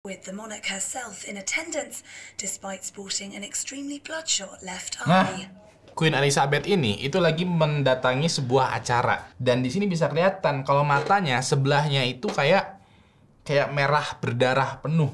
with the monarch herself in attendance, despite sporting an extremely bloodshot left Nah, eye. Queen Elizabeth ini itu lagi mendatangi sebuah acara, dan di sini bisa kelihatan kalau matanya sebelahnya itu kayak merah berdarah penuh.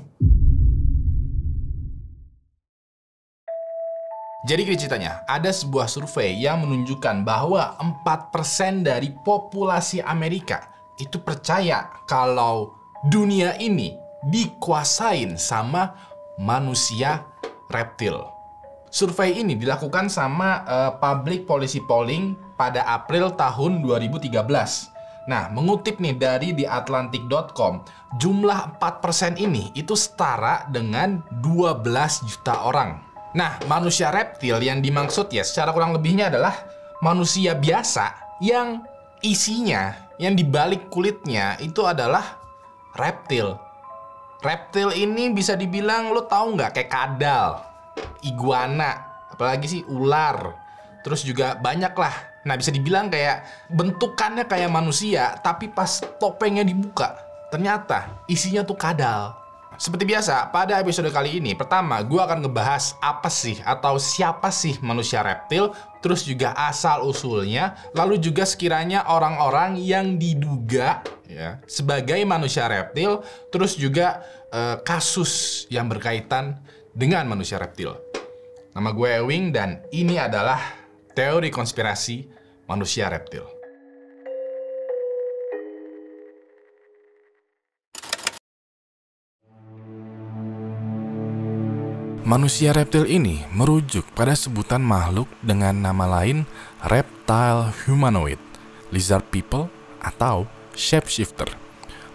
Jadi gini ceritanya, ada sebuah survei yang menunjukkan bahwa 4% dari populasi Amerika itu percaya kalau dunia ini dikuasain sama manusia reptil. Survei ini dilakukan sama Public Policy Polling pada April tahun 2013. Nah, mengutip nih dari theatlantic.com, jumlah 4% ini itu setara dengan 12 juta orang. Nah, manusia reptil yang dimaksud ya secara kurang lebihnya adalah manusia biasa yang isinya, yang dibalik kulitnya itu adalah reptil. Reptil ini bisa dibilang, lo tahu nggak, kayak kadal, iguana, apalagi sih ular, terus juga banyak lah. Nah, bisa dibilang kayak bentukannya kayak manusia, tapi pas topengnya dibuka, ternyata isinya tuh kadal. Seperti biasa, pada episode kali ini, pertama gue akan ngebahas apa sih atau siapa sih manusia reptil, terus juga asal-usulnya, lalu juga sekiranya orang-orang yang diduga ya sebagai manusia reptil, terus juga kasus yang berkaitan dengan manusia reptil. Nama gue Ewing dan ini adalah teori konspirasi manusia reptil. Manusia reptil ini merujuk pada sebutan makhluk dengan nama lain reptile humanoid, lizard people, atau shapeshifter.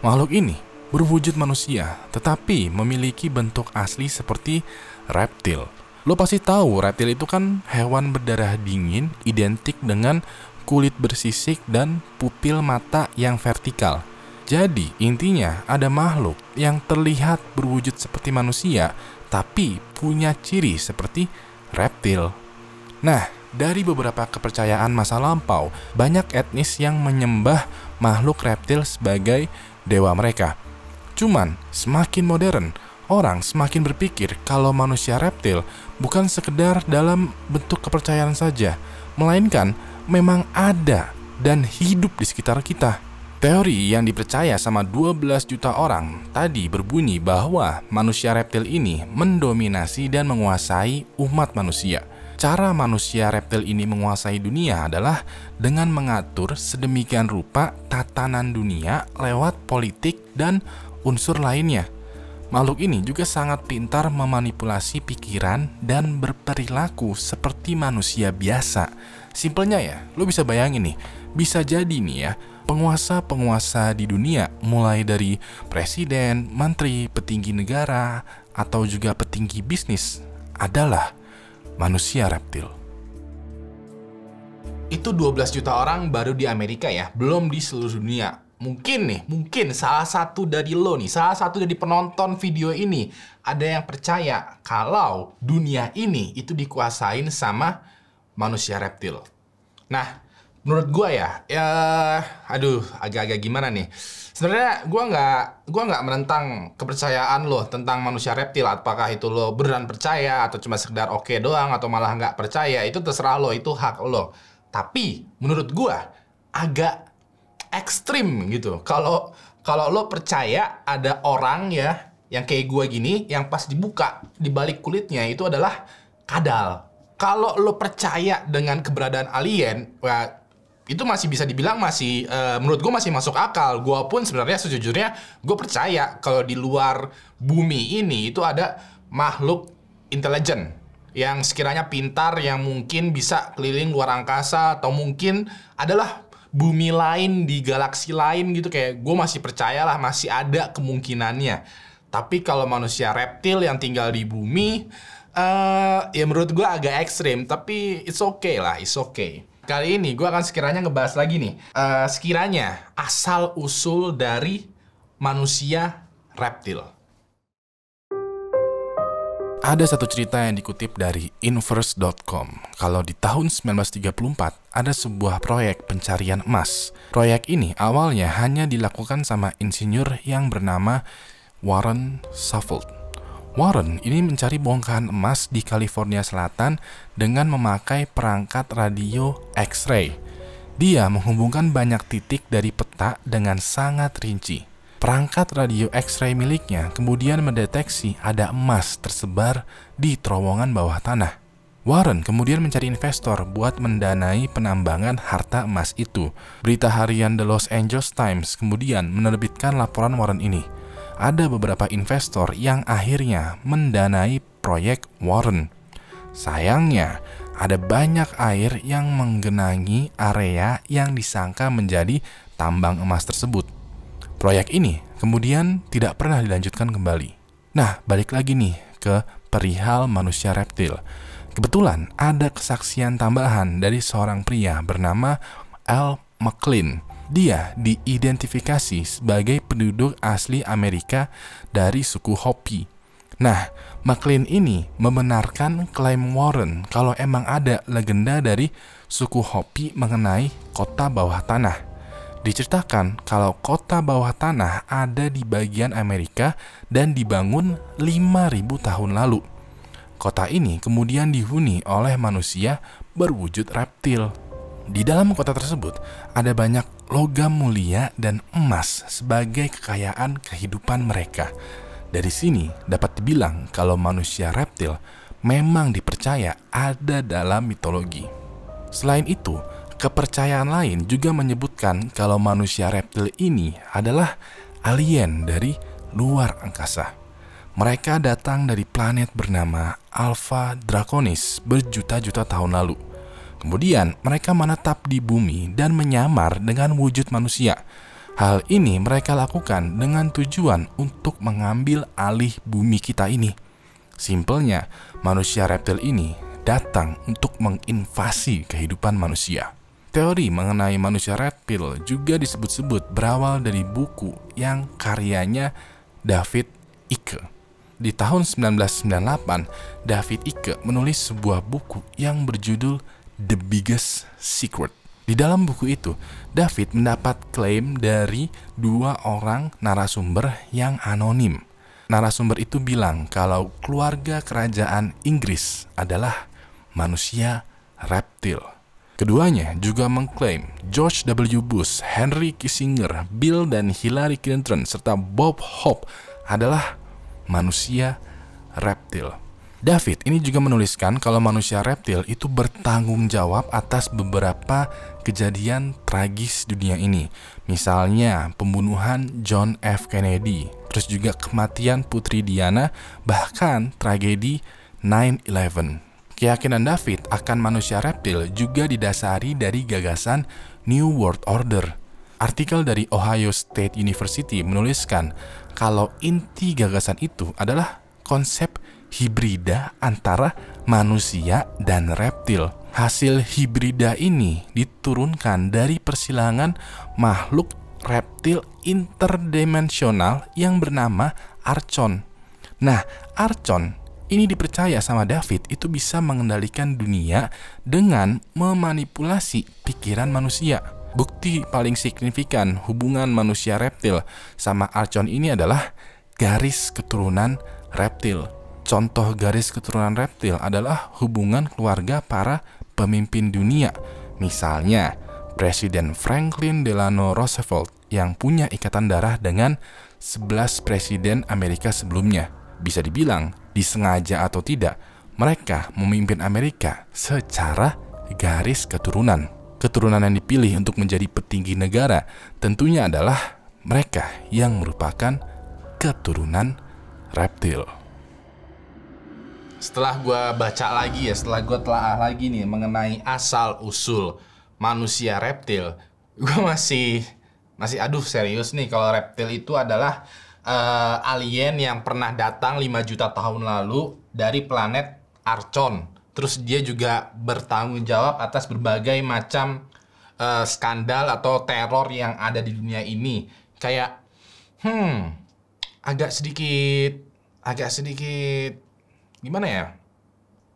Makhluk ini berwujud manusia, tetapi memiliki bentuk asli seperti reptil. Lo pasti tahu reptil itu kan hewan berdarah dingin identik dengan kulit bersisik dan pupil mata yang vertikal. Jadi intinya ada makhluk yang terlihat berwujud seperti manusia, tapi punya ciri seperti reptil. Nah, dari beberapa kepercayaan masa lampau, banyak etnis yang menyembah makhluk reptil sebagai dewa mereka. Cuman, semakin modern, orang semakin berpikir kalau manusia reptil bukan sekedar dalam bentuk kepercayaan saja, melainkan memang ada dan hidup di sekitar kita. Teori yang dipercaya sama 12 juta orang tadi berbunyi bahwa manusia reptil ini mendominasi dan menguasai umat manusia. Cara manusia reptil ini menguasai dunia adalah dengan mengatur sedemikian rupa tatanan dunia lewat politik dan unsur lainnya. Makhluk ini juga sangat pintar memanipulasi pikiran dan berperilaku seperti manusia biasa. Simpelnya ya, lo bisa bayangin nih, bisa jadi nih ya, penguasa-penguasa di dunia, mulai dari presiden, menteri, petinggi negara, atau juga petinggi bisnis, adalah manusia reptil. Itu 12 juta orang baru di Amerika ya, belum di seluruh dunia. Mungkin salah satu dari lo nih, salah satu dari penonton video ini, ada yang percaya kalau dunia ini itu dikuasain sama manusia reptil. Nah, menurut gue ya, agak-agak gimana nih? Sebenarnya gue nggak menentang kepercayaan lo tentang manusia reptil. Apakah itu lo beneran percaya atau cuma sekedar oke doang atau malah nggak percaya, itu terserah lo, itu hak lo. Tapi menurut gue agak ekstrim gitu. Kalau lo percaya ada orang ya yang kayak gue gini, yang pas dibuka di balik kulitnya itu adalah kadal. Kalau lo percaya dengan keberadaan alien, wah, itu masih bisa dibilang masih menurut gue masih masuk akal. Gue pun sebenarnya sejujurnya gue percaya kalau di luar bumi ini itu ada makhluk intelijen yang sekiranya pintar, yang mungkin bisa keliling luar angkasa, atau mungkin adalah bumi lain di galaksi lain gitu. Kayak gue masih percaya lah, masih ada kemungkinannya. Tapi kalau manusia reptil yang tinggal di bumi, ya menurut gue agak ekstrim. Tapi it's okay lah, it's okay. Kali ini gue akan sekiranya ngebahas lagi nih, sekiranya asal-usul dari manusia reptil. Ada satu cerita yang dikutip dari Inverse.com. Kalau di tahun 1934 ada sebuah proyek pencarian emas. Proyek ini awalnya hanya dilakukan sama insinyur yang bernama Warren Saffold. Warren ini mencari bongkahan emas di California Selatan dengan memakai perangkat radio X-ray. Dia menghubungkan banyak titik dari peta dengan sangat rinci. Perangkat radio X-ray miliknya kemudian mendeteksi ada emas tersebar di terowongan bawah tanah. Warren kemudian mencari investor buat mendanai penambangan harta emas itu. Berita harian The Los Angeles Times kemudian menerbitkan laporan Warren ini. Ada beberapa investor yang akhirnya mendanai proyek Warren. Sayangnya, ada banyak air yang menggenangi area yang disangka menjadi tambang emas tersebut. Proyek ini kemudian tidak pernah dilanjutkan kembali. Nah, balik lagi nih ke perihal manusia reptil. Kebetulan ada kesaksian tambahan dari seorang pria bernama Al McLean. Dia diidentifikasi sebagai penduduk asli Amerika dari suku Hopi. Nah, McLean ini membenarkan klaim Warren kalau emang ada legenda dari suku Hopi mengenai kota bawah tanah. Diceritakan kalau kota bawah tanah ada di bagian Amerika dan dibangun 5.000 tahun lalu. Kota ini kemudian dihuni oleh manusia berwujud reptil. Di dalam kota tersebut ada banyak logam mulia dan emas sebagai kekayaan kehidupan mereka. Dari sini dapat dibilang kalau manusia reptil memang dipercaya ada dalam mitologi. Selain itu, kepercayaan lain juga menyebutkan kalau manusia reptil ini adalah alien dari luar angkasa. Mereka datang dari planet bernama Alpha Draconis berjuta-juta tahun lalu. Kemudian mereka menetap di bumi dan menyamar dengan wujud manusia. Hal ini mereka lakukan dengan tujuan untuk mengambil alih bumi kita ini. Simpelnya, manusia reptil ini datang untuk menginvasi kehidupan manusia. Teori mengenai manusia reptil juga disebut-sebut berawal dari buku yang karyanya David Icke. Di tahun 1998, David Icke menulis sebuah buku yang berjudul The Biggest Secret. Di dalam buku itu, David mendapat klaim dari 2 orang narasumber yang anonim. Narasumber itu bilang kalau keluarga kerajaan Inggris adalah manusia reptil. Keduanya juga mengklaim George W. Bush, Henry Kissinger, Bill dan Hillary Clinton, serta Bob Hope adalah manusia reptil. David ini juga menuliskan kalau manusia reptil itu bertanggung jawab atas beberapa kejadian tragis dunia ini. Misalnya pembunuhan John F. Kennedy, terus juga kematian Putri Diana, bahkan tragedi 9/11. Keyakinan David akan manusia reptil juga didasari dari gagasan New World Order. Artikel dari Ohio State University menuliskan kalau inti gagasan itu adalah konsep hibrida antara manusia dan reptil. Hasil hibrida ini diturunkan dari persilangan makhluk reptil interdimensional yang bernama Archon. Nah, Archon ini dipercaya sama David itu bisa mengendalikan dunia dengan memanipulasi pikiran manusia. Bukti paling signifikan hubungan manusia reptil sama Archon ini adalah garis keturunan reptil. Contoh garis keturunan reptil adalah hubungan keluarga para pemimpin dunia. Misalnya, Presiden Franklin Delano Roosevelt yang punya ikatan darah dengan 11 presiden Amerika sebelumnya. Bisa dibilang, disengaja atau tidak, mereka memimpin Amerika secara garis keturunan. Keturunan yang dipilih untuk menjadi petinggi negara tentunya adalah mereka yang merupakan keturunan reptil. Setelah gue baca lagi setelah gue telaah lagi nih mengenai asal-usul manusia reptil, gue masih aduh serius nih kalau reptil itu adalah alien yang pernah datang 5 juta tahun lalu dari planet Archon. Terus dia juga bertanggung jawab atas berbagai macam skandal atau teror yang ada di dunia ini. Kayak agak sedikit gimana ya?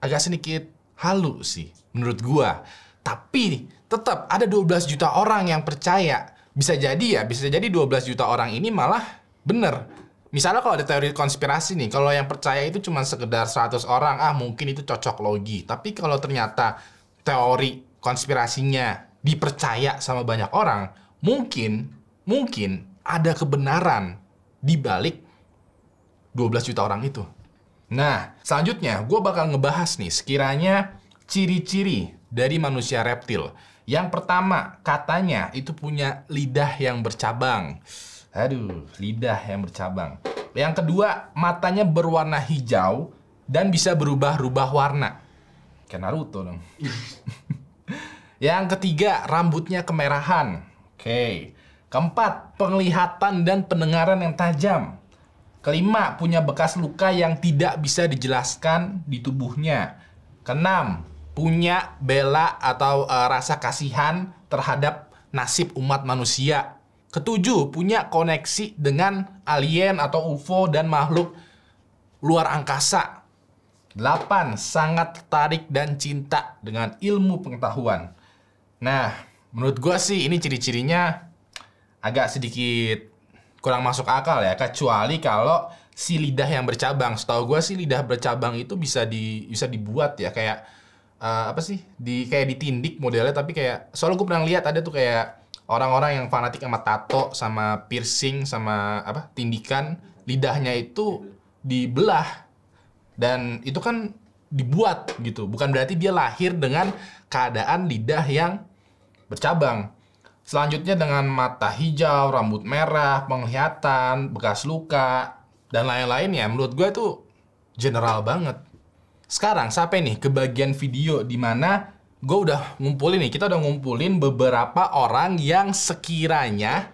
Agak sedikit halu sih menurut gua. Tapi tetap ada 12 juta orang yang percaya. Bisa jadi 12 juta orang ini malah bener. Misalnya kalau ada teori konspirasi nih, kalau yang percaya itu cuma sekedar 100 orang, mungkin itu cocok logi. Tapi kalau ternyata teori konspirasinya dipercaya sama banyak orang, mungkin ada kebenaran di balik 12 juta orang itu. Nah, selanjutnya gue bakal ngebahas nih sekiranya ciri-ciri dari manusia reptil. Yang pertama, katanya itu punya lidah yang bercabang. Aduh, lidah yang bercabang. Yang kedua, matanya berwarna hijau dan bisa berubah-ubah warna. Kayak Naruto dong. Yang ketiga, rambutnya kemerahan. Oke. Keempat, penglihatan dan pendengaran yang tajam. Kelima, punya bekas luka yang tidak bisa dijelaskan di tubuhnya. Keenam, punya bela atau rasa kasihan terhadap nasib umat manusia. Ketujuh, punya koneksi dengan alien atau UFO dan makhluk luar angkasa. 8, sangat tertarik dan cinta dengan ilmu pengetahuan. Nah, menurut gua sih ini ciri-cirinya agak sedikit kurang masuk akal ya, kecuali kalau si lidah yang bercabang. Setahu gua sih lidah bercabang itu bisa dibuat ya, kayak apa sih? Kayak ditindik modelnya, tapi kayak soalnya gue pernah lihat ada tuh kayak orang-orang yang fanatik sama tato, sama piercing, sama apa? Tindikan, lidahnya itu dibelah. Dan itu kan dibuat gitu. Bukan berarti dia lahir dengan keadaan lidah yang bercabang. Selanjutnya dengan mata hijau, rambut merah, penglihatan, bekas luka, dan lain-lainnya. Menurut gue itu general banget. Sekarang sampai nih ke bagian video di mana gue udah ngumpulin nih. Kita udah ngumpulin beberapa orang yang sekiranya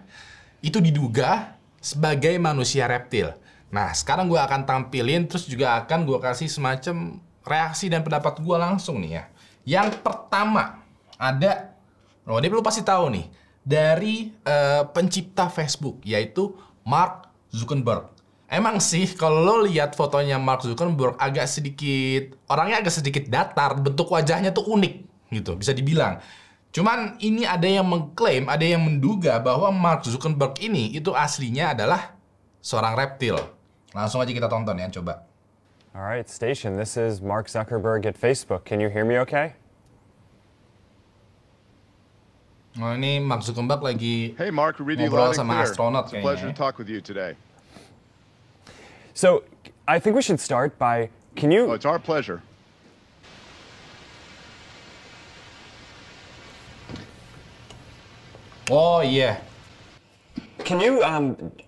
itu diduga sebagai manusia reptil. Nah, sekarang gue akan tampilin, terus juga akan gue kasih semacam reaksi dan pendapat gue langsung nih ya. Yang pertama, ada, dia belum pasti tahu nih, dari pencipta Facebook, yaitu Mark Zuckerberg. Emang sih, kalau lo lihat fotonya Mark Zuckerberg, orangnya agak sedikit datar, bentuk wajahnya tuh unik, gitu, bisa dibilang. Cuman ini ada yang mengklaim, ada yang menduga bahwa Mark Zuckerberg ini itu aslinya adalah seorang reptil. Langsung aja kita tonton ya, coba. Alright, station, this is Mark Zuckerberg at Facebook. Can you hear me okay? Oh, ini Mark Zuckerberg lagi Hey Mark, we read you ngobrol loud and sama clear. astronot It's a pleasure kayaknya. to talk with you today. So, I think we should start by, can Oh, you... it's our pleasure. Oh iya. Can you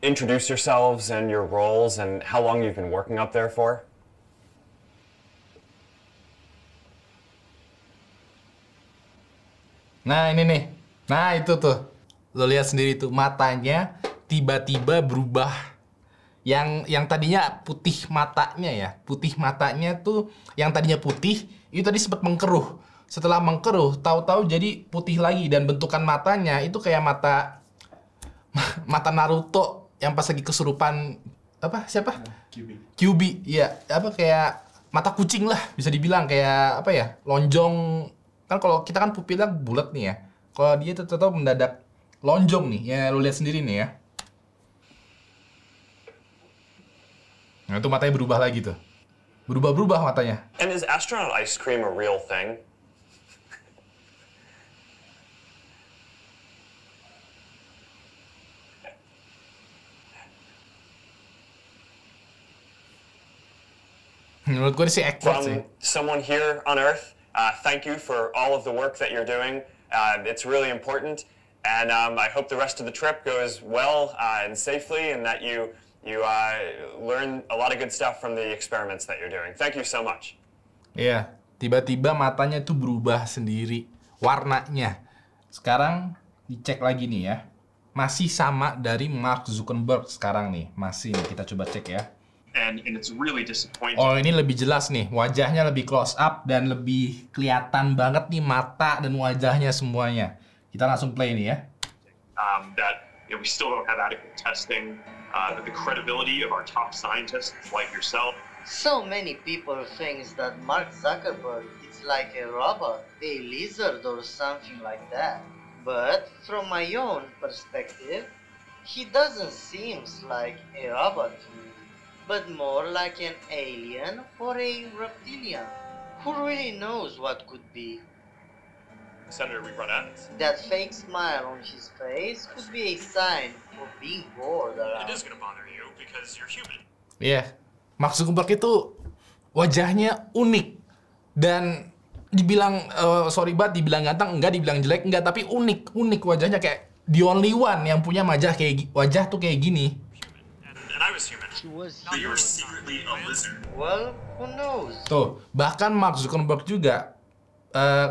introduce yourselves and your roles and how long you've been working up there for? Nah ini nih. Nah itu tuh. Lo lihat sendiri tuh, matanya tiba-tiba berubah. Yang tadinya putih matanya ya. Putih matanya tuh, yang tadinya putih, itu tadi sempat mengkeruh. Setelah mengkeruh, tahu-tahu jadi putih lagi. Dan bentukan matanya itu kayak mata Naruto yang pas lagi kesurupan, apa, siapa? Kyuubi. Iya, apa, kayak mata kucing lah, bisa dibilang. Kayak, apa ya, lonjong. Kan kalau kita kan pupilnya bulat nih ya. Kalau dia tetap mendadak lonjong nih, ya lu lihat sendiri nih ya. Nah itu matanya berubah lagi tuh. Berubah-berubah matanya. And is astronaut ice cream a real thing? Menurut gue sih awkward sih. From someone here on Earth, thank you for all of the work that you're doing. It's really important. And I hope the rest of the trip goes well and safely, and that you learn a lot of good stuff from the experiments that you're doing. Thank you so much. Iya, tiba-tiba matanya tuh berubah sendiri warnanya. Sekarang dicek lagi nih ya. Masih sama dari Mark Zuckerberg sekarang nih. Masih nih, kita coba cek ya. And it's really disappointing. Oh, ini lebih jelas nih. Wajahnya lebih close up dan lebih kelihatan banget nih mata dan wajahnya semuanya. Kita langsung play nih ya. That we still don't have adequate testing. That the credibility of our top scientists like yourself. So many people think that Mark Zuckerberg is like a robot, a lizard or something like that. But from my own perspective, He doesn't seem like a robot to me, but more like an alien or a reptilian. Who really knows what could be? Senator, we've run ads. That fake smile on his face could be a sign of being bored around. It is going to bother you because you're human. Iya, Mark Zuckerberg itu wajahnya unik dan dibilang sorry banget, dibilang ganteng enggak, dibilang jelek enggak, tapi unik wajahnya, kayak the only one yang punya wajah tuh kayak gini. And I was human. He was But you were secretly a lizard. Well, who knows? Tuh, bahkan Mark Zuckerberg juga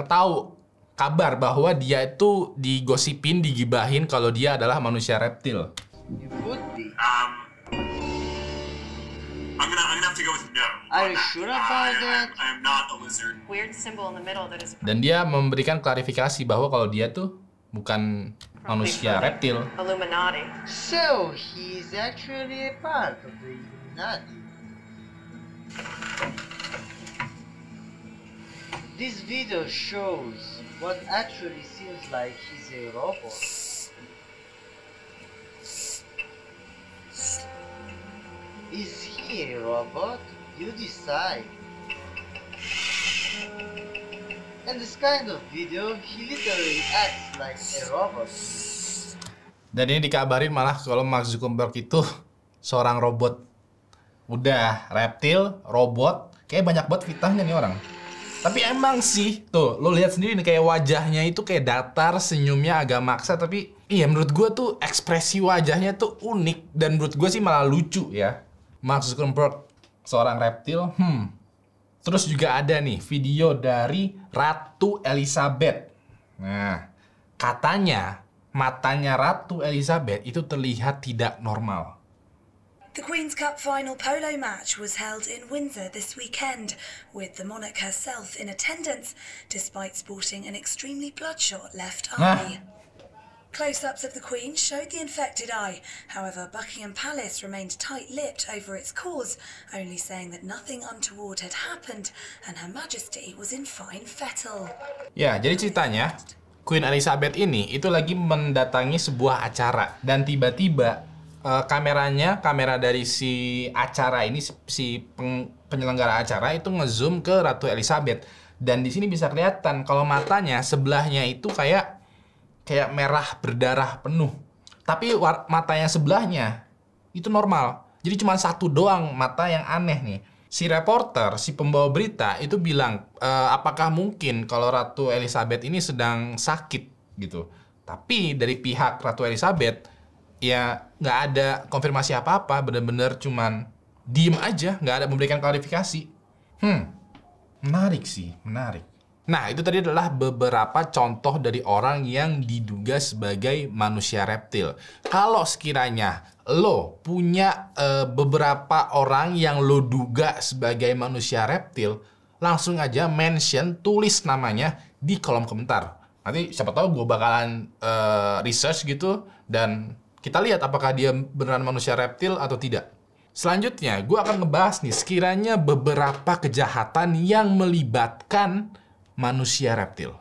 tahu kabar bahwa dia itu digosipin, digibahin kalau dia adalah manusia reptil. It could be. I'm gonna have to go with no. Are you sure about that? I am not a lizard. Weird symbol in the middle that is Dan dia memberikan klarifikasi bahwa kalau dia tuh bukan manusia reptil. Illuminati. So, he's actually a part of the Illuminati. This video shows what actually seems like he's a robot. Is he a robot? You decide. In this kind of video, he literally acts like a robot. Dan ini dikabarin malah kalau Mark Zuckerberg itu seorang robot. Udah reptil, robot, kayak banyak banget fitnahnya nih orang. Tapi emang sih, tuh lo lihat sendiri nih, kayak wajahnya itu kayak datar, senyumnya agak maksa, tapi iya menurut gue tuh ekspresi wajahnya tuh unik dan menurut gue sih malah lucu ya. Mark Zuckerberg seorang reptil, Terus juga ada nih video dari Ratu Elizabeth. Nah, katanya matanya Ratu Elizabeth itu terlihat tidak normal. The Queen's Cup final polo match was held in Windsor this weekend, with the monarch herself in attendance, despite sporting an extremely bloodshot left eye. Close-ups of the Queen showed the infected eye. However, Buckingham Palace remained tight-lipped over its cause, only saying that nothing untoward had happened and Her Majesty was in fine fettle. Ya, jadi ceritanya Queen Elizabeth ini itu lagi mendatangi sebuah acara dan tiba-tiba kamera dari si acara ini, penyelenggara acara itu ngezoom ke Ratu Elizabeth, dan di sini bisa kelihatan kalau matanya sebelahnya itu kayak merah berdarah penuh, tapi matanya sebelahnya itu normal. Jadi cuma satu doang mata yang aneh nih. Si reporter, si pembawa berita itu bilang, apakah mungkin kalau Ratu Elizabeth ini sedang sakit gitu. Tapi dari pihak Ratu Elizabeth ya nggak ada konfirmasi apa-apa, bener-bener cuman diem aja, nggak ada memberikan klarifikasi. Menarik sih, menarik. Nah, itu tadi adalah beberapa contoh dari orang yang diduga sebagai manusia reptil. Kalau sekiranya lo punya beberapa orang yang lo duga sebagai manusia reptil, langsung aja mention, tulis namanya di kolom komentar. Nanti siapa tahu gue bakalan research gitu, dan kita lihat apakah dia beneran manusia reptil atau tidak. Selanjutnya, gue akan ngebahas nih sekiranya beberapa kejahatan yang melibatkan manusia reptil.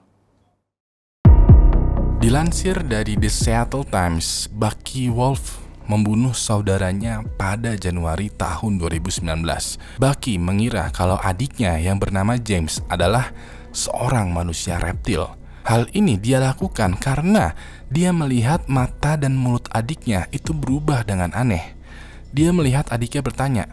Dilansir dari The Seattle Times, Bucky Wolf membunuh saudaranya pada Januari tahun 2019. Bucky mengira kalau adiknya yang bernama James adalah seorang manusia reptil. Hal ini dia lakukan karena dia melihat mata dan mulut adiknya itu berubah dengan aneh. Dia melihat adiknya bertanya,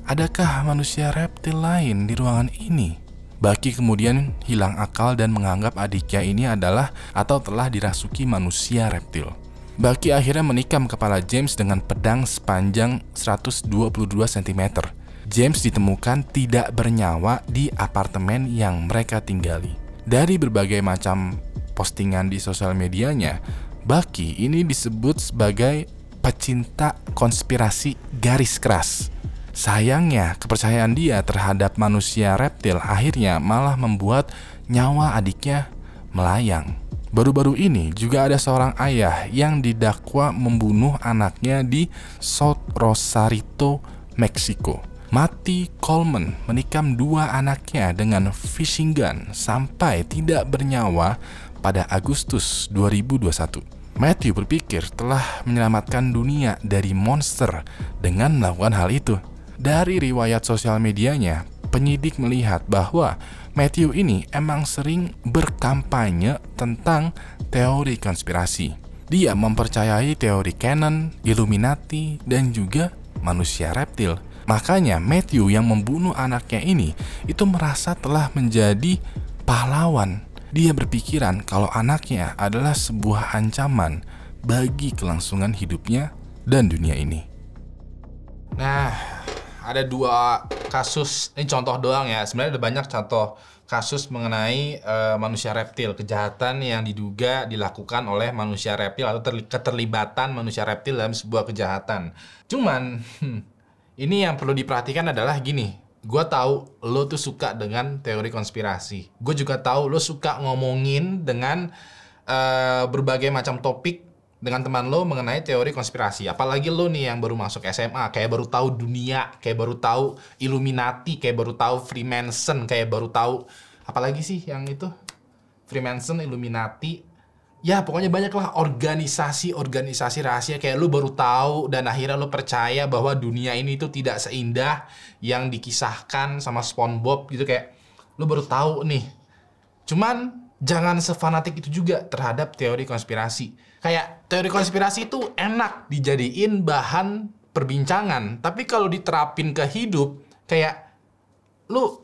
"Adakah manusia reptil lain di ruangan ini?" Bucky kemudian hilang akal dan menganggap adiknya ini adalah atau telah dirasuki manusia reptil. Bucky akhirnya menikam kepala James dengan pedang sepanjang 122 cm. James ditemukan tidak bernyawa di apartemen yang mereka tinggali. Dari berbagai macam postingan di sosial medianya, Bucky ini disebut sebagai pecinta konspirasi garis keras. Sayangnya, kepercayaan dia terhadap manusia reptil akhirnya malah membuat nyawa adiknya melayang. Baru-baru ini juga ada seorang ayah yang didakwa membunuh anaknya di South Rosarito, Meksiko. Matty Coleman menikam dua anaknya dengan fishing gun sampai tidak bernyawa pada Agustus 2021. Matthew berpikir telah menyelamatkan dunia dari monster dengan melakukan hal itu. Dari riwayat sosial medianya, penyidik melihat bahwa Matthew ini emang sering berkampanye tentang teori konspirasi. Dia mempercayai teori Canon, Illuminati, dan juga manusia reptil. Makanya Matthew yang membunuh anaknya ini itu merasa telah menjadi pahlawan. Dia berpikiran kalau anaknya adalah sebuah ancaman bagi kelangsungan hidupnya dan dunia ini. Nah, ada 2 kasus, ini contoh doang ya. Sebenarnya ada banyak contoh kasus mengenai manusia reptil, kejahatan yang diduga dilakukan oleh manusia reptil atau keterlibatan manusia reptil dalam sebuah kejahatan. Cuman, ini yang perlu diperhatikan adalah gini. Gue tahu lo tuh suka dengan teori konspirasi. Gue juga tahu lo suka ngomongin dengan berbagai macam topik dengan teman lo mengenai teori konspirasi. Apalagi lo nih yang baru masuk SMA, kayak baru tahu dunia, kayak baru tahu Illuminati, kayak baru tahu Freemason, kayak baru tahu apalagi sih yang itu? Freemason, Illuminati. Ya, pokoknya banyak lah organisasi rahasia kayak lo baru tahu dan akhirnya lo percaya bahwa dunia ini tuh tidak seindah yang dikisahkan sama SpongeBob gitu, kayak lo baru tahu nih. Cuman jangan sefanatik itu juga terhadap teori konspirasi. Kayak teori konspirasi itu enak dijadiin bahan perbincangan, tapi kalau diterapin ke hidup, kayak lu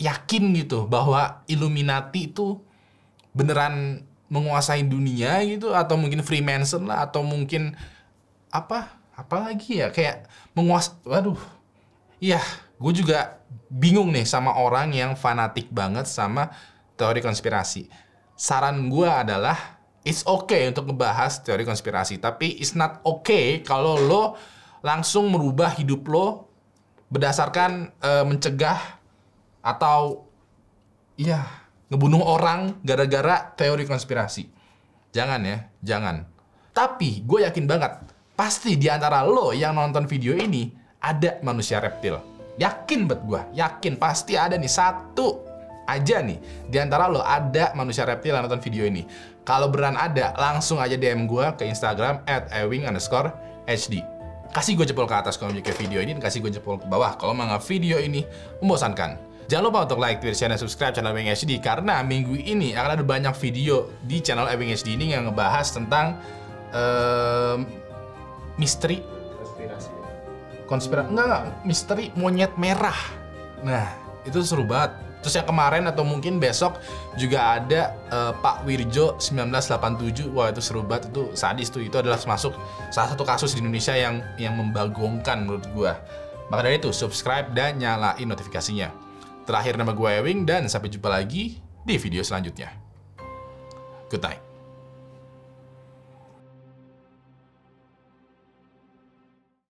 yakin gitu bahwa Illuminati itu beneran menguasai dunia gitu, atau mungkin Freemason lah, atau mungkin apa lagi ya, kayak waduh. Iya, gue juga bingung nih sama orang yang fanatik banget sama teori konspirasi. Saran gue adalah it's okay untuk ngebahas teori konspirasi, tapi it's not okay kalau lo langsung merubah hidup lo berdasarkan mencegah atau ngebunuh orang gara-gara teori konspirasi. Jangan ya, jangan. Tapi gue yakin banget, pasti di antara lo yang nonton video ini ada manusia reptil. Yakin banget gue, yakin pasti ada nih satu aja nih di antara lo ada manusia reptil yang nonton video ini. Kalau beneran ada, langsung aja DM gue ke Instagram @ewing_hd. Kasih gue jempol ke atas kalau menyukai video ini, dan kasih gue jempol ke bawah kalau menganggap video ini membosankan. Jangan lupa untuk like, share, dan subscribe channel Ewing HD, karena minggu ini akan ada banyak video di channel Ewing HD ini yang ngebahas tentang misteri konspirasi. Enggak, misteri monyet merah. Nah, itu seru banget. Terus yang kemarin atau mungkin besok juga ada Pak Wirjo 1987. Wah, itu seru banget, itu sadis tuh. Itu adalah masuk salah satu kasus di Indonesia yang membagongkan menurut gua. Maka dari itu subscribe dan nyalain notifikasinya. Terakhir, nama gua Ewing, dan sampai jumpa lagi di video selanjutnya. Good night.